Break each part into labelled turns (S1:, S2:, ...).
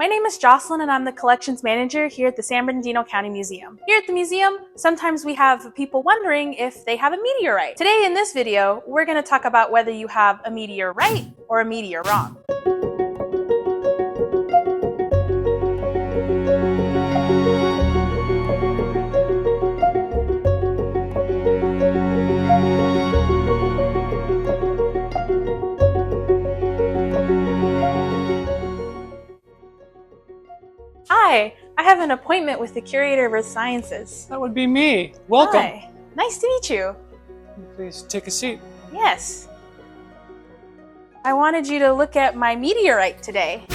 S1: My name is Jocelyn and I'm the collections manager here at the San Bernardino County Museum. Here at the museum, sometimes we have people wondering if they have a meteorite. Today in this video, we're going to talk about whether you have a meteorite or a meteor-wrong. Hi, I have an appointment with the Curator of Earth Sciences.
S2: That would be me. Welcome.
S1: Hi, nice to meet you.
S2: Please take a seat.
S1: Yes. I wanted you to look at my meteorite today.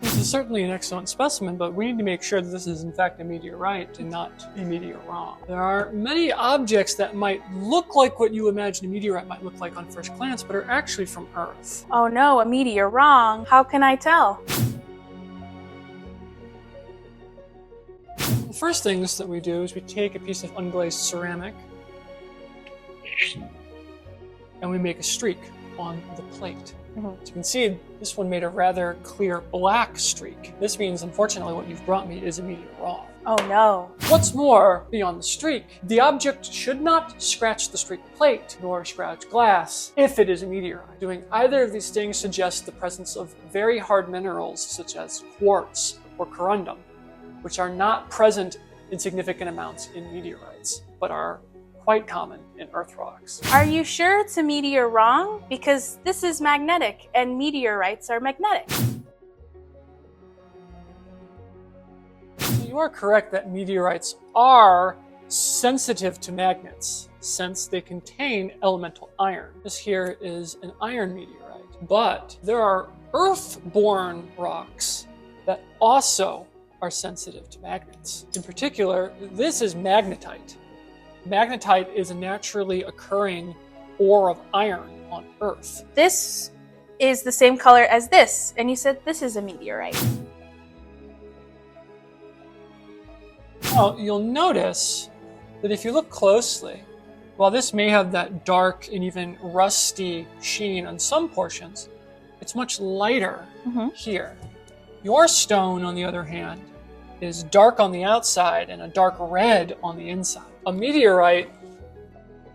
S2: This is certainly an excellent specimen, but we need to make sure that this is in fact a meteorite and not a meteor-wrong. There are many objects that might look like what you imagine a meteorite might look like on first glance, but are actually from Earth.
S1: Oh no, a meteor-wrong. How can I tell?
S2: The first things that we do is we take a piece of unglazed ceramic and we make a streak on the plate. As you can see, this one made a rather clear black streak. This means, unfortunately, what you've brought me is a meteor-wrong.
S1: Oh no.
S2: What's more, beyond the streak, the object should not scratch the streak plate, nor scratch glass, if it is a meteorite. Doing either of these things suggests the presence of very hard minerals, such as quartz or corundum, which are not present in significant amounts in meteorites, but are quite common in Earth rocks.
S1: Are you sure it's a meteor-wrong? Because this is magnetic and meteorites are magnetic.
S2: So you are correct that meteorites are sensitive to magnets, since they contain elemental iron. This here is an iron meteorite, but there are Earth-born rocks that also are sensitive to magnets. In particular, this is magnetite. Magnetite is a naturally occurring ore of iron on Earth.
S1: This is the same color as this, and you said this is a meteorite.
S2: Well, you'll notice that if you look closely, while this may have that dark and even rusty sheen on some portions, it's much lighter here. Your stone, on the other hand, is dark on the outside and a dark red on the inside. A meteorite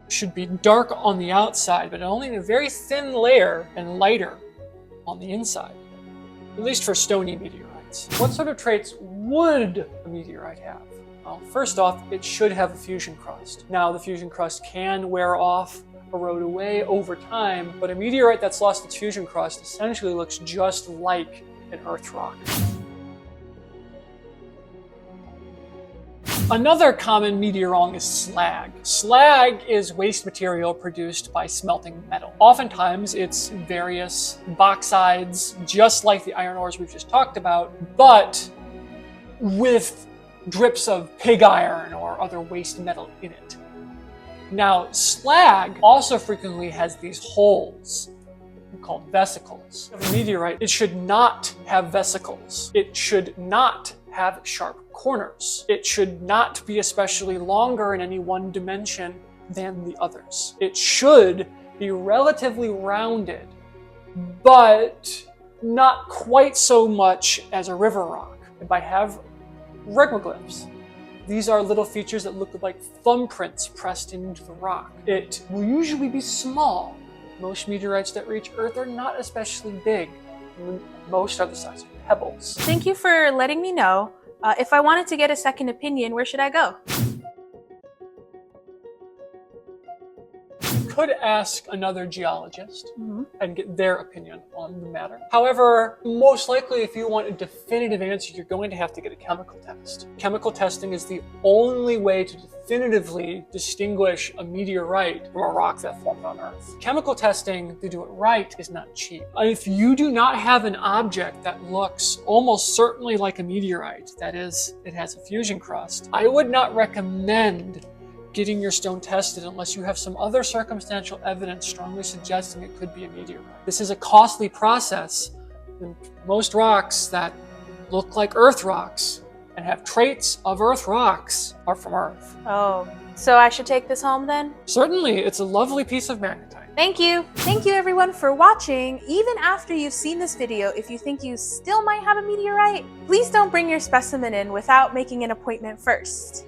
S2: should be dark on the outside, but only in a very thin layer and lighter on the inside, at least for stony meteorites. What sort of traits would a meteorite have? Well, first off, it should have a fusion crust. Now, the fusion crust can wear off, erode away over time, but a meteorite that's lost its fusion crust essentially looks just like an Earth rock. Another common meteor-wrong is slag. Slag is waste material produced by smelting metal. Oftentimes it's various oxides, just like the iron ores we've just talked about, but with drips of pig iron or other waste metal in it. Now, slag also frequently has these holes called vesicles. Of a meteorite, it should not have vesicles. It should not have sharp corners. It should not be especially longer in any one dimension than the others. It should be relatively rounded, but not quite so much as a river rock. It might have regmaglyphs. These are little features that look like thumbprints pressed into the rock. It will usually be small. Most meteorites that reach Earth are not especially big. Most are the size of pebbles.
S1: Thank you for letting me know. If I wanted to get a second opinion, where should I go?
S2: You could ask another geologist and get their opinion on the matter. However, most likely if you want a definitive answer, you're going to have to get a chemical test. Chemical testing is the only way to definitively distinguish a meteorite from a rock that formed on Earth. Chemical testing, to do it right, is not cheap. If you do not have an object that looks almost certainly like a meteorite, that is, it has a fusion crust, I would not recommend getting your stone tested unless you have some other circumstantial evidence strongly suggesting it could be a meteorite. This is a costly process, and most rocks that look like Earth rocks and have traits of Earth rocks are from Earth.
S1: Oh, so I should take this home then?
S2: Certainly, it's a lovely piece of magnetite.
S1: Thank you! Thank you everyone for watching! Even after you've seen this video, if you think you still might have a meteorite, please don't bring your specimen in without making an appointment first.